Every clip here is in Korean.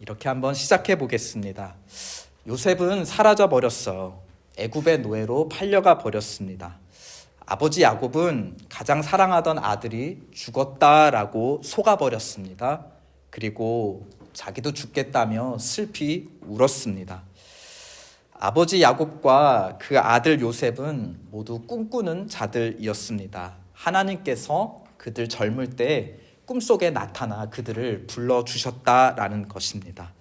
이렇게 한번 시작해 보겠습니다. 요셉은 사라져 버렸어요. 애굽의 노예로 팔려가 버렸습니다. 아버지 야곱은 가장 사랑하던 아들이 죽었다라고 속아 버렸습니다. 그리고 자기도 죽겠다며 슬피 울었습니다. 아버지 야곱과 그 아들 요셉은 모두 꿈꾸는 자들이었습니다. 하나님께서 그들 젊을 때 꿈속에 나타나 그들을 불러주셨다라는 것입니다.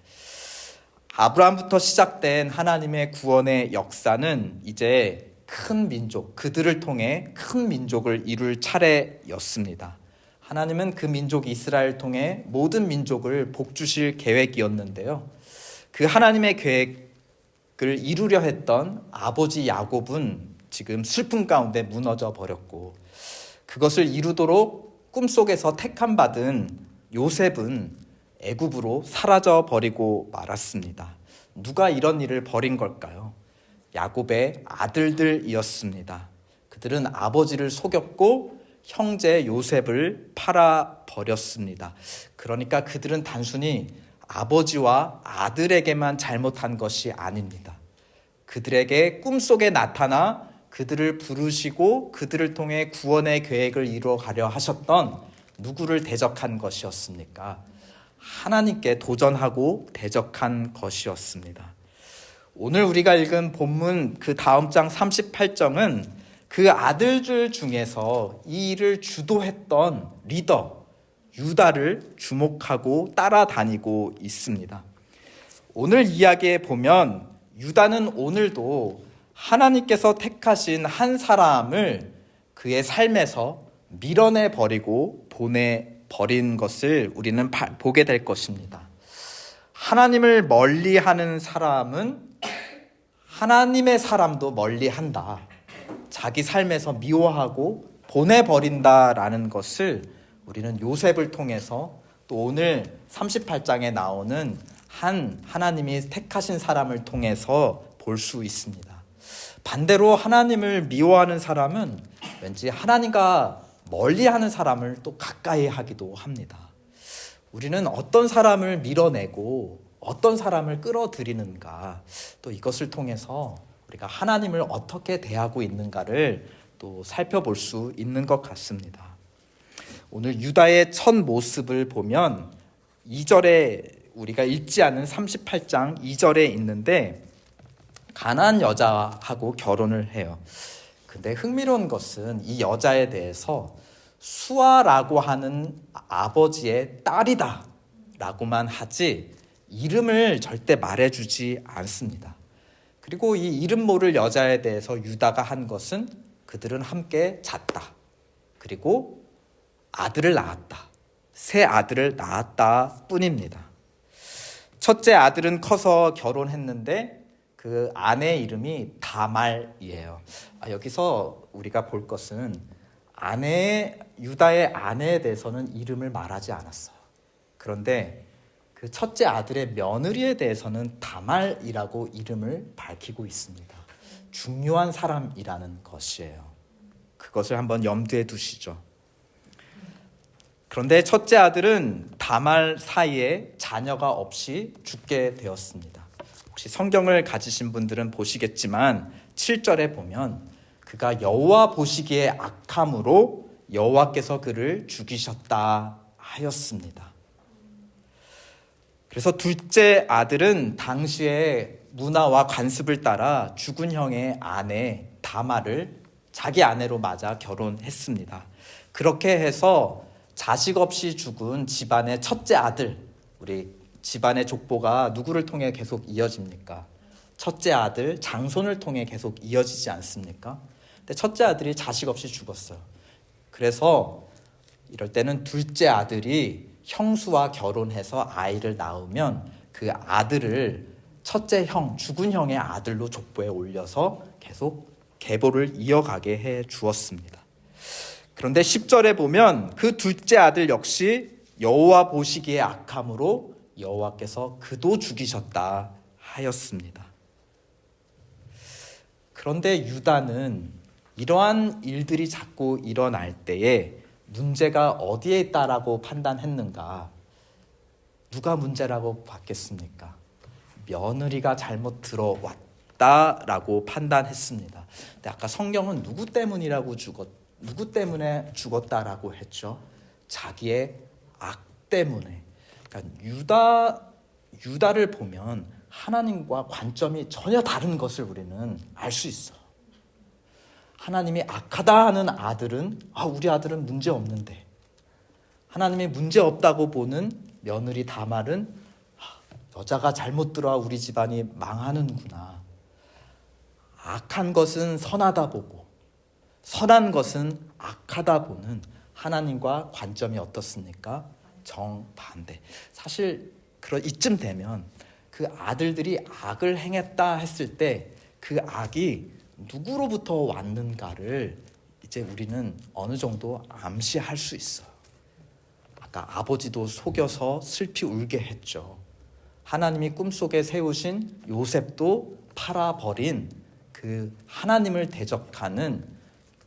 아브라함부터 시작된 하나님의 구원의 역사는 이제 큰 민족, 그들을 통해 큰 민족을 이룰 차례였습니다. 하나님은 그 민족 이스라엘을 통해 모든 민족을 복주실 계획이었는데요. 그 하나님의 계획을 이루려 했던 아버지 야곱은 지금 슬픔 가운데 무너져 버렸고, 그것을 이루도록 꿈속에서 택함받은 요셉은 애굽으로 사라져 버리고 말았습니다. 누가 이런 일을 벌인 걸까요? 야곱의 아들들이었습니다. 그들은 아버지를 속였고 형제 요셉을 팔아 버렸습니다. 그러니까 그들은 단순히 아버지와 아들에게만 잘못한 것이 아닙니다. 그들에게 꿈속에 나타나 그들을 부르시고 그들을 통해 구원의 계획을 이루어가려 하셨던 누구를 대적한 것이었습니까? 하나님께 도전하고 대적한 것이었습니다. 오늘 우리가 읽은 본문 그 다음 장 38장은 그 아들들 중에서 이 일을 주도했던 리더 유다를 주목하고 따라다니고 있습니다. 오늘 이야기에 보면 유다는 오늘도 하나님께서 택하신 한 사람을 그의 삶에서 밀어내버리고 보내버린 것을 우리는 보게 될 것입니다. 하나님을 멀리하는 사람은 하나님의 사람도 멀리한다. 자기 삶에서 미워하고 보내버린다라는 것을 우리는 요셉을 통해서 또 오늘 38장에 나오는 한 하나님이 택하신 사람을 통해서 볼 수 있습니다. 반대로 하나님을 미워하는 사람은 왠지 하나님과 멀리하는 사람을 또 가까이 하기도 합니다. 우리는 어떤 사람을 밀어내고 어떤 사람을 끌어들이는가, 또 이것을 통해서 우리가 하나님을 어떻게 대하고 있는가를 또 살펴볼 수 있는 것 같습니다. 오늘 유다의 첫 모습을 보면 2절에 우리가 읽지 않은 38장 2절에 있는데 가나안 여자하고 결혼을 해요. 근데 흥미로운 것은 이 여자에 대해서 수아라고 하는 아버지의 딸이다 라고만 하지 이름을 절대 말해주지 않습니다. 그리고 이 이름 모를 여자에 대해서 유다가 한 것은 그들은 함께 잤다. 그리고 아들을 낳았다. 새 아들을 낳았다 뿐입니다. 첫째 아들은 커서 결혼했는데 그 아내 이름이 다말이에요. 여기서 우리가 볼 것은 유다의 아내에 대해서는 이름을 말하지 않았어요. 그런데 그 첫째 아들의 며느리에 대해서는 다말이라고 이름을 밝히고 있습니다. 중요한 사람이라는 것이에요. 그것을 한번 염두에 두시죠. 그런데 첫째 아들은 다말 사이에 자녀가 없이 죽게 되었습니다. 혹시 성경을 가지신 분들은 보시겠지만 7절에 보면 그가 여호와 보시기에 악함으로 여호와께서 그를 죽이셨다 하였습니다. 그래서 둘째 아들은 당시의 문화와 관습을 따라 죽은 형의 아내 다말을 자기 아내로 맞아 결혼했습니다. 그렇게 해서 자식 없이 죽은 집안의 첫째 아들, 우리 집안의 족보가 누구를 통해 계속 이어집니까? 첫째 아들, 장손을 통해 계속 이어지지 않습니까? 근데 첫째 아들이 자식 없이 죽었어요. 그래서 이럴 때는 둘째 아들이 형수와 결혼해서 아이를 낳으면 그 아들을 첫째 형, 죽은 형의 아들로 족보에 올려서 계속 계보를 이어가게 해 주었습니다. 그런데 10절에 보면 그 둘째 아들 역시 여호와 보시기에 악함으로 여호와께서 그도 죽이셨다 하였습니다. 그런데 유다는 이러한 일들이 자꾸 일어날 때에 문제가 어디에 있다라고 판단했는가? 누가 문제라고 봤겠습니까? 며느리가 잘못 들어왔다라고 판단했습니다. 근데 아까 성경은 누구 때문에 죽었다라고 했죠? 자기의 악 때문에. 그러니까 유다를 보면 하나님과 관점이 전혀 다른 것을 우리는 알 수 있어. 하나님이 악하다 하는 아들은 우리 아들은 문제 없는데, 하나님이 문제 없다고 보는 며느리 다말은 여자가 잘못 들어와 우리 집안이 망하는구나. 악한 것은 선하다 보고 선한 것은 악하다 보는 하나님과 관점이 어떻습니까? 정반대. 사실 이쯤 되면 그 아들들이 악을 행했다 했을 때 그 악이 누구로부터 왔는가를 이제 우리는 어느 정도 암시할 수 있어요. 아까 아버지도 속여서 슬피 울게 했죠. 하나님이 꿈속에 세우신 요셉도 팔아버린 그 하나님을 대적하는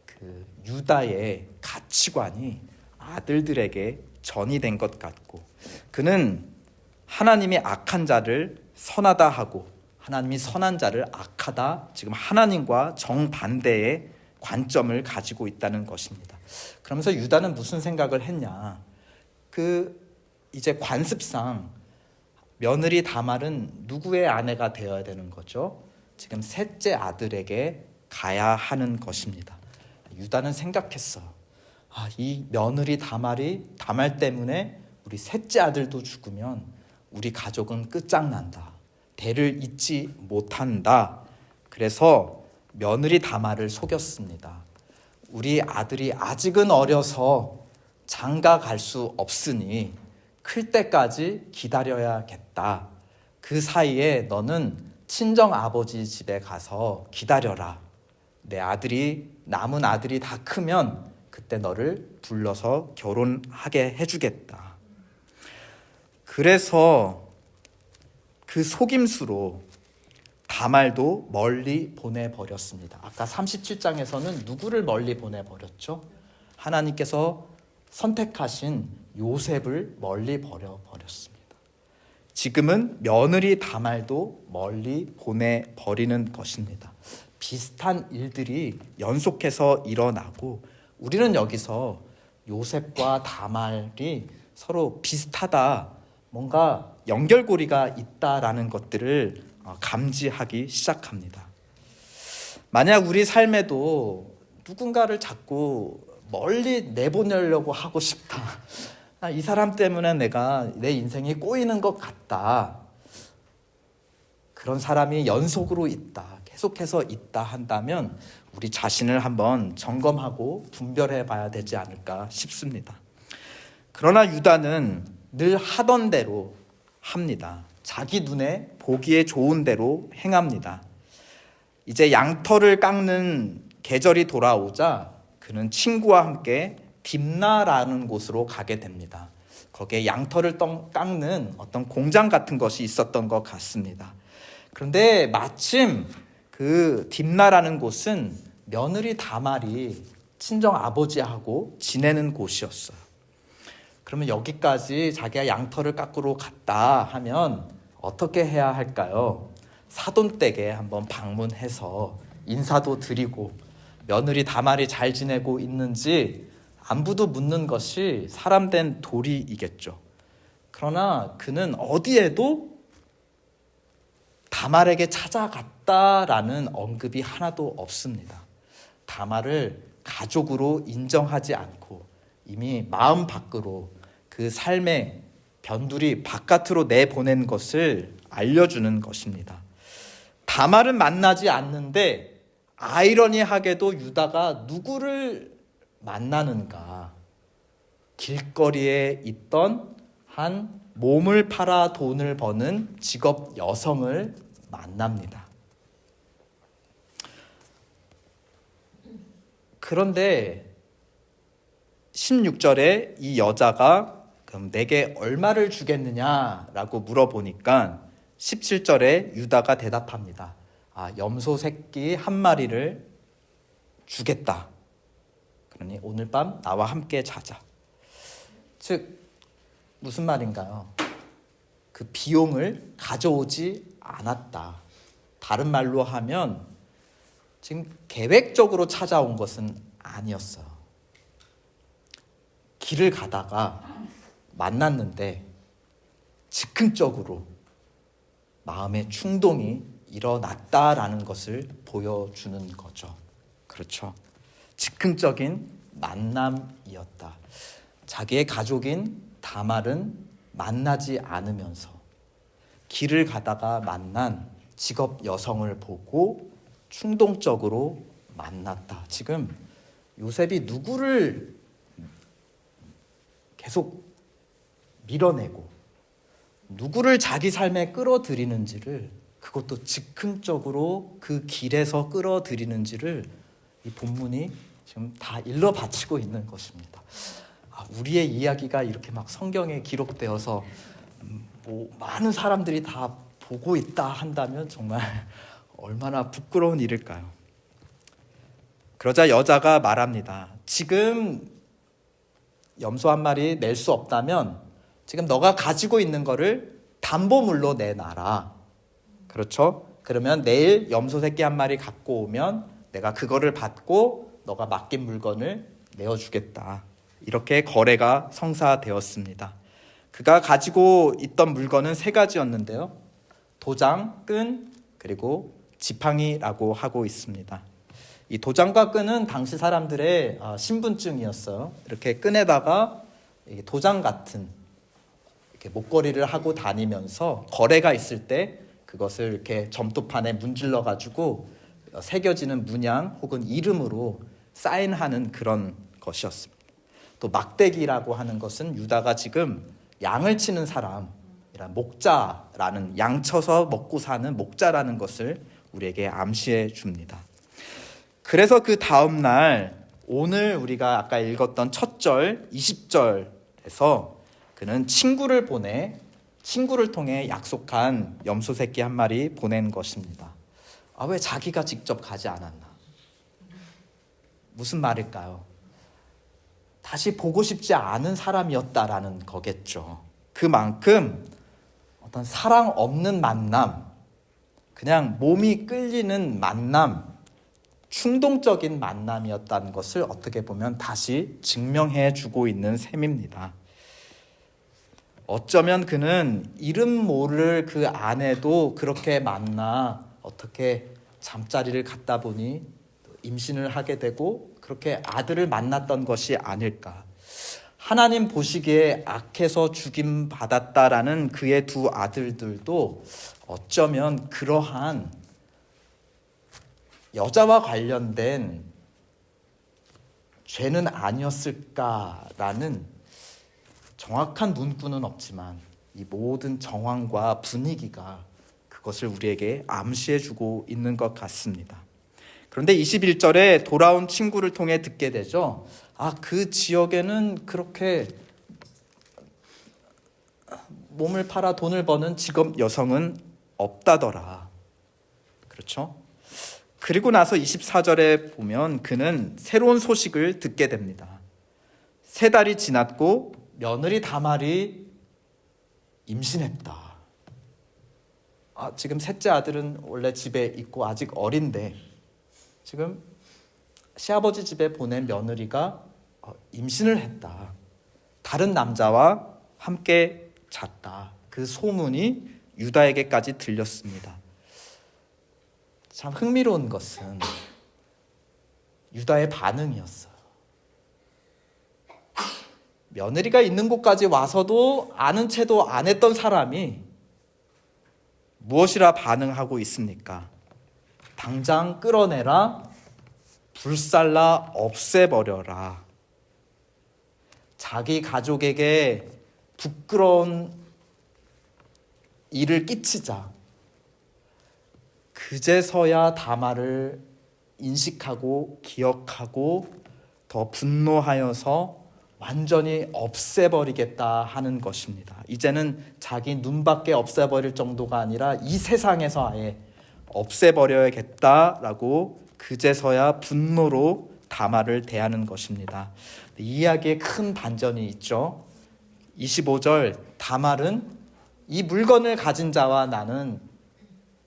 그 유다의 가치관이 아들들에게 전이된 것 같고, 그는 하나님이 악한 자를 선하다 하고 하나님이 선한 자를 악하다, 지금 하나님과 정반대의 관점을 가지고 있다는 것입니다. 그러면서 유다는 무슨 생각을 했냐? 이제 관습상 며느리 다말은 누구의 아내가 되어야 되는 거죠? 지금 셋째 아들에게 가야 하는 것입니다. 유다는 생각했어. 이 며느리 다말 때문에 우리 셋째 아들도 죽으면 우리 가족은 끝장난다. 대를 잇지 못한다. 그래서 며느리 다말을 속였습니다. 우리 아들이 아직은 어려서 장가 갈 수 없으니 클 때까지 기다려야겠다. 그 사이에 너는 친정 아버지 집에 가서 기다려라. 내 남은 아들이 다 크면 그때 너를 불러서 결혼하게 해주겠다. 그래서 그 속임수로 다말도 멀리 보내버렸습니다. 아까 37장에서는 누구를 멀리 보내버렸죠? 하나님께서 선택하신 요셉을 멀리 버렸습니다. 지금은 며느리 다말도 멀리 보내버리는 것입니다. 비슷한 일들이 연속해서 일어나고, 우리는 여기서 요셉과 다말이 서로 비슷하다, 뭔가 연결고리가 있다라는 것들을 감지하기 시작합니다. 만약 우리 삶에도 누군가를 자꾸 멀리 내보내려고 하고 싶다, 이 사람 때문에 내 인생이 꼬이는 것 같다, 그런 사람이 연속으로 있다, 계속해서 있다 한다면 우리 자신을 한번 점검하고 분별해 봐야 되지 않을까 싶습니다. 그러나 유다는 늘 하던 대로 합니다. 자기 눈에 보기에 좋은 대로 행합니다. 이제 양털을 깎는 계절이 돌아오자 그는 친구와 함께 딥나라는 곳으로 가게 됩니다. 거기에 양털을 깎는 어떤 공장 같은 것이 있었던 것 같습니다. 그런데 마침 그 딥나라는 곳은 며느리 다말이 친정 아버지하고 지내는 곳이었어요. 그러면 여기까지 자기가 양털을 깎으러 갔다 하면 어떻게 해야 할까요? 사돈댁에 한번 방문해서 인사도 드리고 며느리 다말이 잘 지내고 있는지 안부도 묻는 것이 사람된 도리이겠죠. 그러나 그는 어디에도 다말에게 찾아갔다라는 언급이 하나도 없습니다. 다말을 가족으로 인정하지 않고 이미 마음 밖으로 그 삶의 변두리 바깥으로 내보낸 것을 알려주는 것입니다. 다말은 만나지 않는데 아이러니하게도 유다가 누구를 만나는가? 길거리에 있던 한 몸을 팔아 돈을 버는 직업 여성을 만납니다. 그런데 16절에 이 여자가 그럼 내게 얼마를 주겠느냐라고 물어보니까 17절에 유다가 대답합니다. 염소 새끼 한 마리를 주겠다. 그러니 오늘 밤 나와 함께 자자. 즉 무슨 말인가요? 그 비용을 가져오지 않았다. 다른 말로 하면 지금 계획적으로 찾아온 것은 아니었어요. 길을 가다가 만났는데 즉흥적으로 마음의 충동이 일어났다라는 것을 보여주는 거죠. 그렇죠. 즉흥적인 만남이었다. 자기의 가족인 다말은 만나지 않으면서 길을 가다가 만난 직업 여성을 보고 충동적으로 만났다. 지금 요셉이 누구를 계속 밀어내고 누구를 자기 삶에 끌어들이는지를, 그것도 즉흥적으로 그 길에서 끌어들이는지를 이 본문이 지금 다 일러 바치고 있는 것입니다. 우리의 이야기가 이렇게 막 성경에 기록되어서 많은 사람들이 다 보고 있다 한다면 정말 얼마나 부끄러운 일일까요? 그러자 여자가 말합니다. 지금 염소 한 마리 낼 수 없다면 지금 너가 가지고 있는 거를 담보물로 내놔라. 그렇죠? 그러면 내일 염소 새끼 한 마리 갖고 오면 내가 그거를 받고 너가 맡긴 물건을 내어주겠다. 이렇게 거래가 성사되었습니다. 그가 가지고 있던 물건은 3가지였는데요. 도장, 끈, 그리고 지팡이라고 하고 있습니다. 이 도장과 끈은 당시 사람들의 신분증이었어요. 이렇게 끈에다가 도장 같은 이렇게 목걸이를 하고 다니면서 거래가 있을 때 그것을 이렇게 점토판에 문질러 가지고 새겨지는 문양 혹은 이름으로 사인하는 그런 것이었습니다. 또 막대기라고 하는 것은 유다가 지금 양을 치는 사람, 목자라는, 양 쳐서 먹고 사는 목자라는 것을 우리에게 암시해 줍니다. 그래서 그 다음 날 오늘 우리가 아까 읽었던 첫 절 20절에서 그는 친구를 통해 약속한 염소 새끼 한 마리 보낸 것입니다. 왜 자기가 직접 가지 않았나? 무슨 말일까요? 다시 보고 싶지 않은 사람이었다라는 거겠죠. 그만큼 어떤 사랑 없는 만남, 그냥 몸이 끌리는 만남, 충동적인 만남이었다는 것을 어떻게 보면 다시 증명해 주고 있는 셈입니다. 어쩌면 그는 이름 모를 그 아내도 그렇게 만나 어떻게 잠자리를 갖다 보니 임신을 하게 되고 그렇게 아들을 만났던 것이 아닐까. 하나님 보시기에 악해서 죽임받았다라는 그의 2 아들들도 어쩌면 그러한 여자와 관련된 죄는 아니었을까라는 정확한 문구는 없지만 이 모든 정황과 분위기가 그것을 우리에게 암시해주고 있는 것 같습니다. 그런데 21절에 돌아온 친구를 통해 듣게 되죠. 그 지역에는 그렇게 몸을 팔아 돈을 버는 직업 여성은 없다더라. 그렇죠? 그리고 나서 24절에 보면 그는 새로운 소식을 듣게 됩니다. 3달이 지났고 며느리 다말이 임신했다. 지금 셋째 아들은 원래 집에 있고 아직 어린데 지금 시아버지 집에 보낸 며느리가 임신을 했다. 다른 남자와 함께 잤다. 그 소문이 유다에게까지 들렸습니다. 참 흥미로운 것은 유다의 반응이었어요. 며느리가 있는 곳까지 와서도 아는 채도 안 했던 사람이 무엇이라 반응하고 있습니까? 당장 끌어내라, 불살라 없애버려라. 자기 가족에게 부끄러운 일을 끼치자 그제서야 다말을 인식하고 기억하고 더 분노하여서 완전히 없애버리겠다 하는 것입니다. 이제는 자기 눈밖에 없애버릴 정도가 아니라 이 세상에서 아예 없애버려야겠다라고 그제서야 분노로 다말을 대하는 것입니다. 이 이야기에 큰 반전이 있죠. 25절 다말은 이 물건을 가진 자와 나는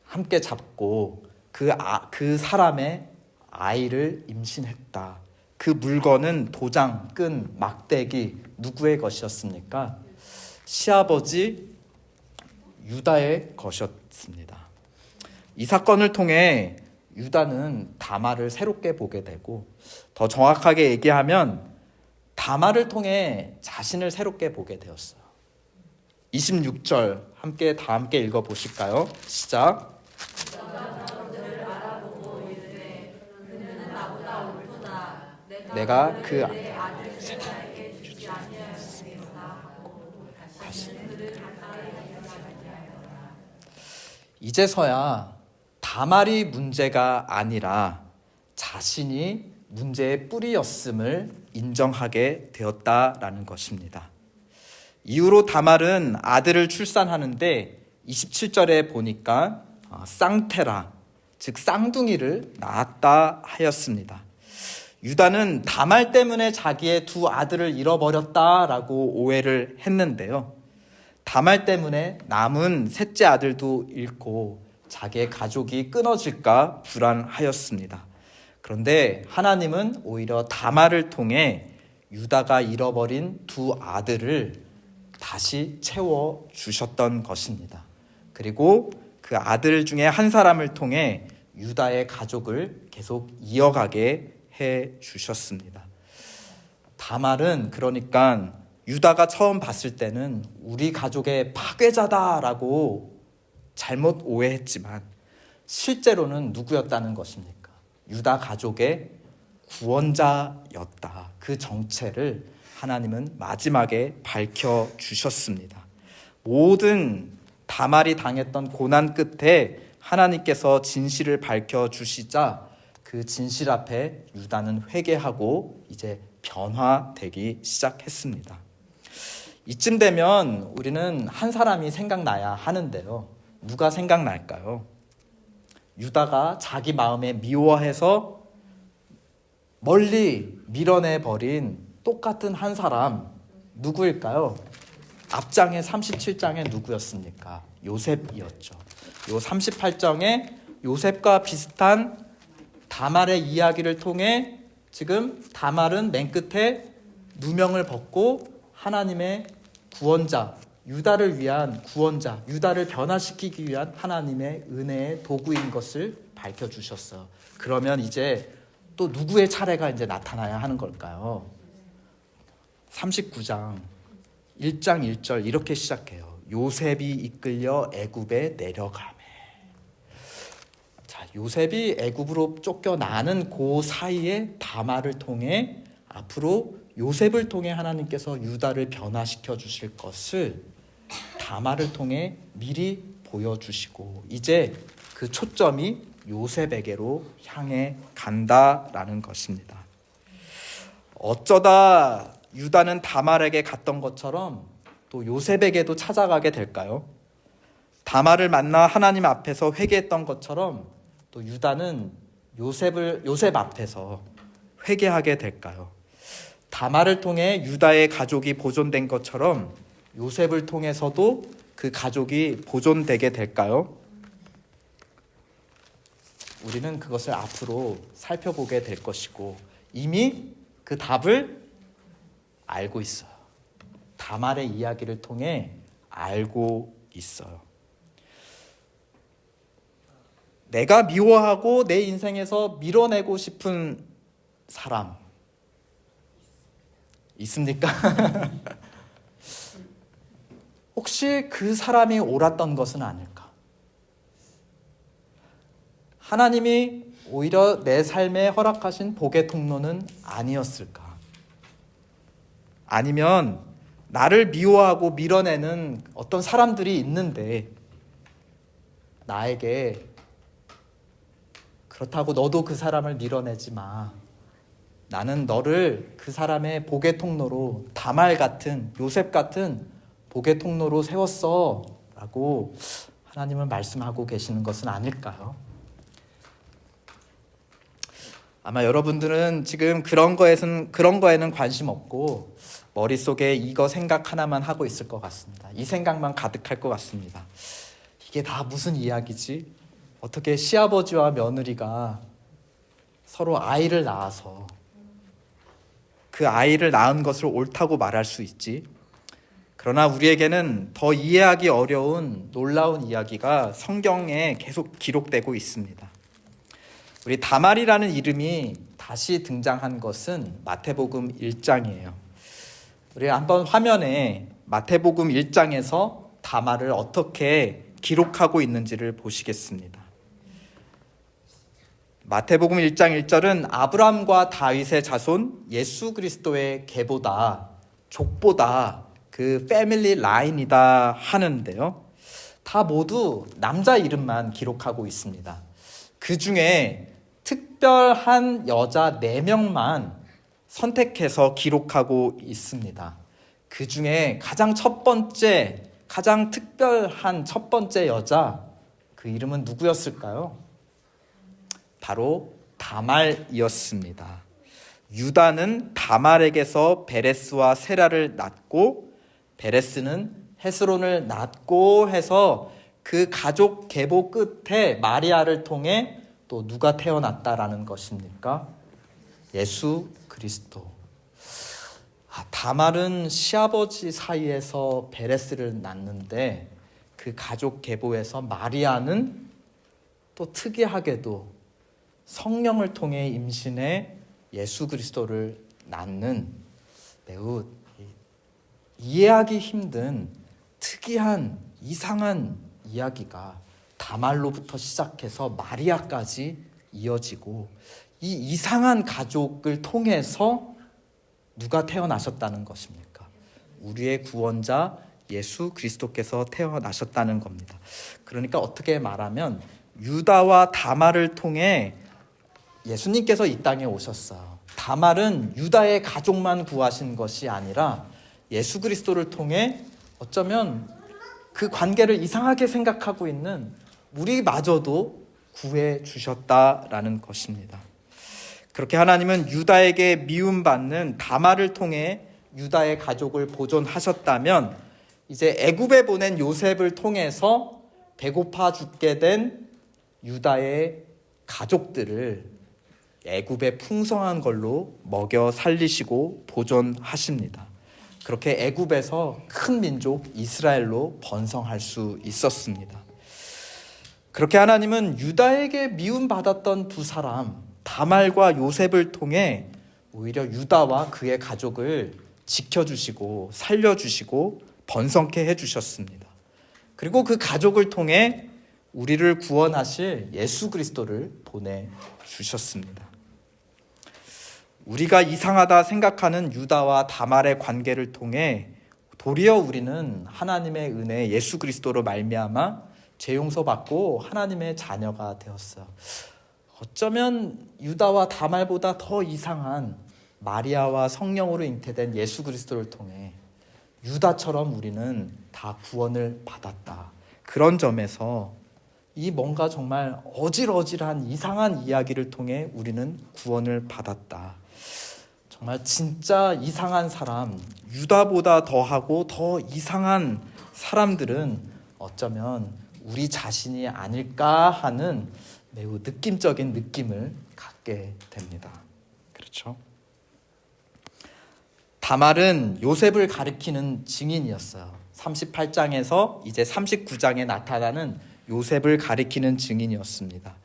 함께 잡고 그 사람의 아이를 임신했다. 그 물건은 도장, 끈, 막대기 누구의 것이었습니까? 시아버지 유다의 것이었습니다. 이 사건을 통해 유다는 다말을 새롭게 보게 되고, 더 정확하게 얘기하면 다말을 통해 자신을 새롭게 보게 되었어요. 26절 다 함께 읽어보실까요? 시작. 내가 그 이제서야 다말이 문제가 아니라 자신이 문제의 뿌리였음을 인정하게 되었다라는 것입니다. 이후로 다말은 아들을 출산하는데 27절에 보니까 쌍테라, 즉 쌍둥이를 낳았다 하였습니다. 유다는 다말 때문에 자기의 두 아들을 잃어버렸다라고 오해를 했는데요. 다말 때문에 남은 셋째 아들도 잃고 자기의 가족이 끊어질까 불안하였습니다. 그런데 하나님은 오히려 다말을 통해 유다가 잃어버린 두 아들을 다시 채워주셨던 것입니다. 그리고 그 아들 중에 한 사람을 통해 유다의 가족을 계속 이어가게 해주셨습니다. 다말은 그러니까 유다가 처음 봤을 때는 우리 가족의 파괴자다라고 잘못 오해했지만 실제로는 누구였다는 것입니까? 유다 가족의 구원자였다. 그 정체를 하나님은 마지막에 밝혀주셨습니다. 모든 다말이 당했던 고난 끝에 하나님께서 진실을 밝혀주시자 그 진실 앞에 유다는 회개하고 이제 변화되기 시작했습니다. 이쯤 되면 우리는 한 사람이 생각나야 하는데요. 누가 생각날까요? 유다가 자기 마음에 미워해서 멀리 밀어내버린 똑같은 한 사람, 누구일까요? 앞장의 37장에 누구였습니까? 요셉이었죠. 요 38장에 요셉과 비슷한 다말의 이야기를 통해 지금 다말은 맨 끝에 누명을 벗고 하나님의 구원자, 유다를 위한 구원자, 유다를 변화시키기 위한 하나님의 은혜의 도구인 것을 밝혀주셨어요. 그러면 이제 또 누구의 차례가 이제 나타나야 하는 걸까요? 39장 1장 1절 이렇게 시작해요. 요셉이 이끌려 애굽에 내려가매. 자, 요셉이 애굽으로 쫓겨나는 그 사이에 다말을 통해 앞으로 요셉을 통해 하나님께서 유다를 변화시켜 주실 것을 다말을 통해 미리 보여주시고 이제 그 초점이 요셉에게로 향해 간다라는 것입니다. 어쩌다 유다는 다말에게 갔던 것처럼 또 요셉에게도 찾아가게 될까요? 다말을 만나 하나님 앞에서 회개했던 것처럼 또 유다는 요셉 앞에서 회개하게 될까요? 다말을 통해 유다의 가족이 보존된 것처럼 요셉을 통해서도 그 가족이 보존되게 될까요? 우리는 그것을 앞으로 살펴보게 될 것이고 이미 그 답을 알고 있어요. 다말의 이야기를 통해 알고 있어요. 내가 미워하고 내 인생에서 밀어내고 싶은 사람 있습니까? 혹시 그 사람이 옳았던 것은 아닐까? 하나님이 오히려 내 삶에 허락하신 복의 통로는 아니었을까? 아니면 나를 미워하고 밀어내는 어떤 사람들이 있는데 나에게 그렇다고 너도 그 사람을 밀어내지 마. 나는 너를 그 사람의 복의 통로로 다말 같은 요셉 같은 복의 통로로 세웠어 라고 하나님은 말씀하고 계시는 것은 아닐까요? 아마 여러분들은 지금 그런 거에는 관심 없고 머릿속에 이거 생각 하나만 하고 있을 것 같습니다. 이 생각만 가득할 것 같습니다. 이게 다 무슨 이야기지? 어떻게 시아버지와 며느리가 서로 아이를 낳아서 그 아이를 낳은 것을 옳다고 말할 수 있지? 그러나 우리에게는 더 이해하기 어려운 놀라운 이야기가 성경에 계속 기록되고 있습니다. 우리 다말이라는 이름이 다시 등장한 것은 마태복음 1장이에요. 우리 한번 화면에 마태복음 1장에서 다말을 어떻게 기록하고 있는지를 보시겠습니다. 마태복음 1장 1절은 아브라함과 다윗의 자손 예수 그리스도의 계보다, 족보다, 그 패밀리 라인이다 하는데요. 다 모두 남자 이름만 기록하고 있습니다. 그 중에 특별한 여자 4명만 선택해서 기록하고 있습니다. 그 중에 가장 첫 번째, 가장 특별한 첫 번째 여자, 그 이름은 누구였을까요? 바로 다말이었습니다. 유다는 다말에게서 베레스와 세라를 낳고 베레스는 헤스론을 낳고 해서 그 가족 계보 끝에 마리아를 통해 또 누가 태어났다라는 것입니까? 예수 그리스도. 다말은 시아버지 사이에서 베레스를 낳는데 그 가족 계보에서 마리아는 또 특이하게도 성령을 통해 임신해 예수 그리스도를 낳는 매우 이해하기 힘든 특이한 이상한 이야기가 다말로부터 시작해서 마리아까지 이어지고, 이 이상한 가족을 통해서 누가 태어나셨다는 것입니까? 우리의 구원자 예수 그리스도께서 태어나셨다는 겁니다. 그러니까 어떻게 말하면 유다와 다말을 통해 예수님께서 이 땅에 오셨어요. 다말은 유다의 가족만 구하신 것이 아니라 예수 그리스도를 통해 어쩌면 그 관계를 이상하게 생각하고 있는 우리마저도 구해 주셨다라는 것입니다. 그렇게 하나님은 유다에게 미움받는 다말을 통해 유다의 가족을 보존하셨다면, 이제 애굽에 보낸 요셉을 통해서 배고파 죽게 된 유다의 가족들을 애굽의 풍성한 걸로 먹여 살리시고 보존하십니다. 그렇게 애굽에서 큰 민족 이스라엘로 번성할 수 있었습니다. 그렇게 하나님은 유다에게 미움받았던 두 사람 다말과 요셉을 통해 오히려 유다와 그의 가족을 지켜주시고 살려주시고 번성케 해주셨습니다. 그리고 그 가족을 통해 우리를 구원하실 예수 그리스도를 보내주셨습니다. 우리가 이상하다 생각하는 유다와 다말의 관계를 통해 도리어 우리는 하나님의 은혜 예수 그리스도로 말미암아 죄 용서받고 하나님의 자녀가 되었어요. 어쩌면 유다와 다말보다 더 이상한 마리아와 성령으로 잉태된 예수 그리스도를 통해 유다처럼 우리는 다 구원을 받았다. 그런 점에서 이 뭔가 정말 어질어질한 이상한 이야기를 통해 우리는 구원을 받았다. 정말 진짜 이상한 사람, 유다보다 더하고 더 이상한 사람들은 어쩌면 우리 자신이 아닐까 하는 매우 느낌적인 느낌을 갖게 됩니다. 그렇죠? 다말은 요셉을 가리키는 증인이었어요. 38장에서 이제 39장에 나타나는 요셉을 가리키는 증인이었습니다.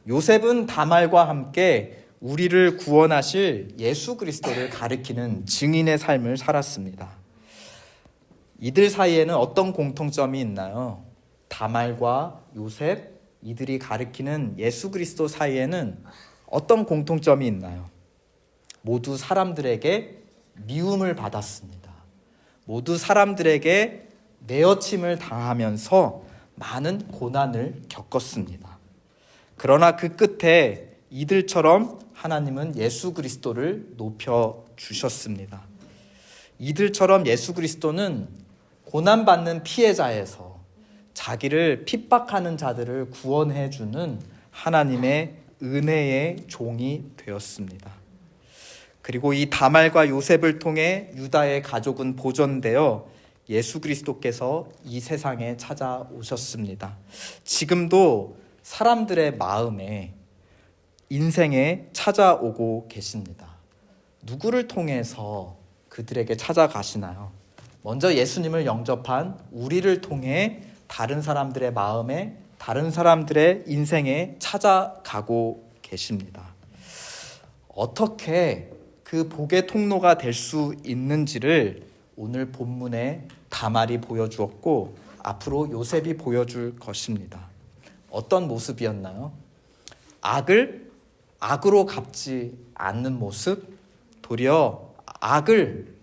요셉은 다말과 함께 우리를 구원하실 예수 그리스도를 가리키는 증인의 삶을 살았습니다. 이들 사이에는 어떤 공통점이 있나요? 다말과 요셉, 이들이 가리키는 예수 그리스도 사이에는 어떤 공통점이 있나요? 모두 사람들에게 미움을 받았습니다. 모두 사람들에게 내어침을 당하면서 많은 고난을 겪었습니다. 그러나 그 끝에 이들처럼 하나님은 예수 그리스도를 높여주셨습니다. 이들처럼 예수 그리스도는 고난받는 피해자에서 자기를 핍박하는 자들을 구원해주는 하나님의 은혜의 종이 되었습니다. 그리고 이 다말과 요셉을 통해 유다의 가족은 보존되어 예수 그리스도께서 이 세상에 찾아오셨습니다. 지금도 사람들의 마음에, 인생에 찾아오고 계십니다. 누구를 통해서 그들에게 찾아가시나요? 먼저 예수님을 영접한 우리를 통해 다른 사람들의 마음에, 다른 사람들의 인생에 찾아가고 계십니다. 어떻게 그 복의 통로가 될 수 있는지를 오늘 본문에 다말이 보여주었고 앞으로 요셉이 보여줄 것입니다. 어떤 모습이었나요? 악을 악으로 갚지 않는 모습, 도리어 악을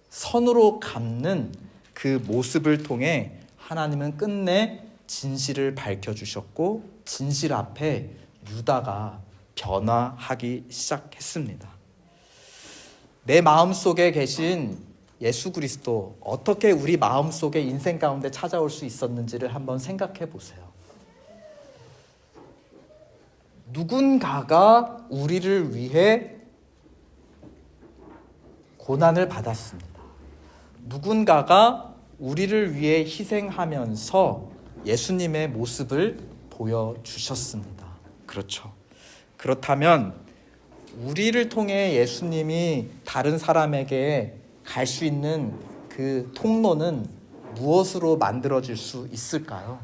선으로 갚는 그 모습을 통해 하나님은 끝내 진실을 밝혀주셨고 진실 앞에 유다가 변화하기 시작했습니다. 내 마음속에 계신 예수 그리스도, 어떻게 우리 마음속에 인생 가운데 찾아올 수 있었는지를 한번 생각해 보세요. 누군가가 우리를 위해 고난을 받았습니다. 누군가가 우리를 위해 희생하면서 예수님의 모습을 보여주셨습니다. 그렇죠. 그렇다면 우리를 통해 예수님이 다른 사람에게 갈 수 있는 그 통로는 무엇으로 만들어질 수 있을까요?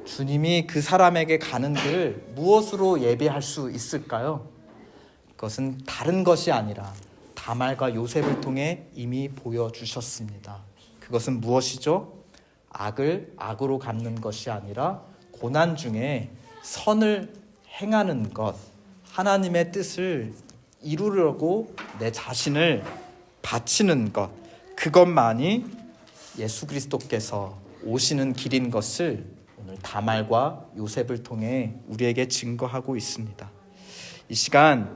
주님이 그 사람에게 가는 길을 무엇으로 예비할 수 있을까요? 그것은 다른 것이 아니라 다말과 요셉을 통해 이미 보여주셨습니다. 그것은 무엇이죠? 악을 악으로 갚는 것이 아니라 고난 중에 선을 행하는 것, 하나님의 뜻을 이루려고 내 자신을 바치는 것, 그것만이 예수 그리스도께서 오시는 길인 것을 오늘 다말과 요셉을 통해 우리에게 증거하고 있습니다. 이 시간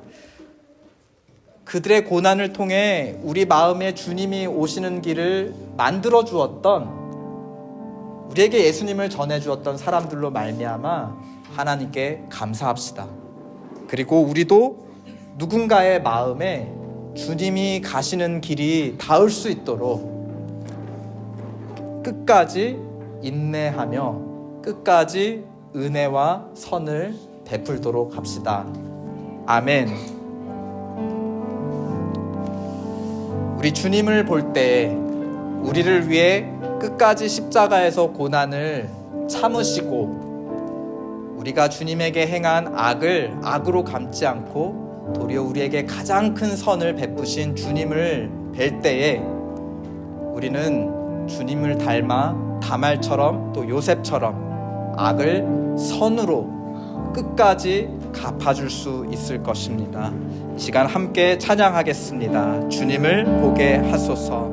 그들의 고난을 통해 우리 마음에 주님이 오시는 길을 만들어 주었던, 우리에게 예수님을 전해 주었던 사람들로 말미암아 하나님께 감사합시다. 그리고 우리도 누군가의 마음에 주님이 가시는 길이 닿을 수 있도록 끝까지 인내하며 끝까지 은혜와 선을 베풀도록 합시다. 아멘. 우리 주님을 볼 때 우리를 위해 끝까지 십자가에서 고난을 참으시고 우리가 주님에게 행한 악을 악으로 갚지 않고 도리어 우리에게 가장 큰 선을 베푸신 주님을 뵐 때에 우리는 주님을 닮아 다말처럼 또 요셉처럼 악을 선으로 끝까지 갚아줄 수 있을 것입니다. 이 시간 함께 찬양하겠습니다. 주님을 보게 하소서.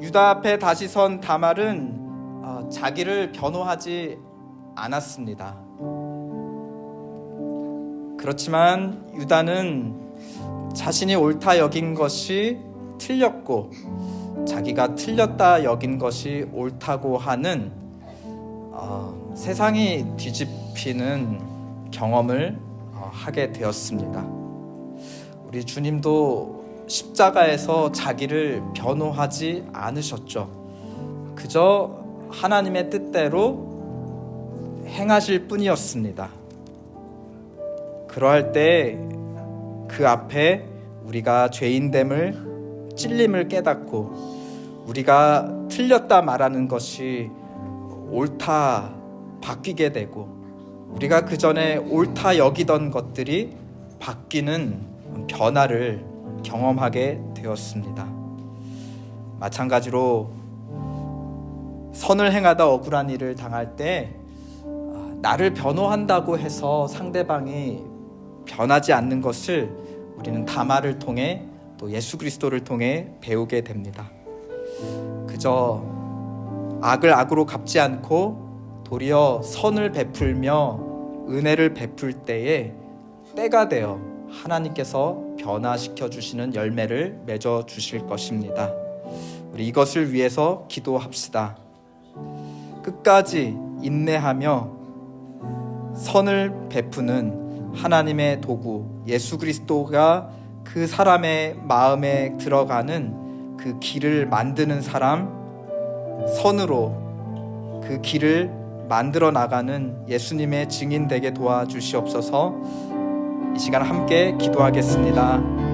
유다 앞에 다시 선 다말은 자기를 변호하지 않았습니다. 그렇지만 유다는 자신이 옳다 여긴 것이 틀렸고 자기가 틀렸다 여긴 것이 옳다고 하는 세상이 뒤집히는 경험을 하게 되었습니다. 우리 주님도 십자가에서 자기를 변호하지 않으셨죠. 그저 하나님의 뜻대로 행하실 뿐이었습니다. 그러할 때 그 앞에 우리가 죄인됨을, 찔림을 깨닫고 우리가 틀렸다 말하는 것이 옳다 바뀌게 되고 우리가 그 전에 옳다 여기던 것들이 바뀌는 변화를 경험하게 되었습니다. 마찬가지로 선을 행하다 억울한 일을 당할 때 나를 변호한다고 해서 상대방이 변하지 않는 것을 우리는 다말을 통해 또 예수 그리스도를 통해 배우게 됩니다. 그저 악을 악으로 갚지 않고 도리어 선을 베풀며 은혜를 베풀 때에 때가 되어 하나님께서 변화시켜 주시는 열매를 맺어 주실 것입니다. 우리 이것을 위해서 기도합시다. 끝까지 인내하며 선을 베푸는 하나님의 도구 예수 그리스도가 그 사람의 마음에 들어가는 그 길을 만드는 사람, 선으로 그 길을 만들어 나가는 예수님의 증인 되게 도와주시옵소서. 이 시간 함께 기도하겠습니다.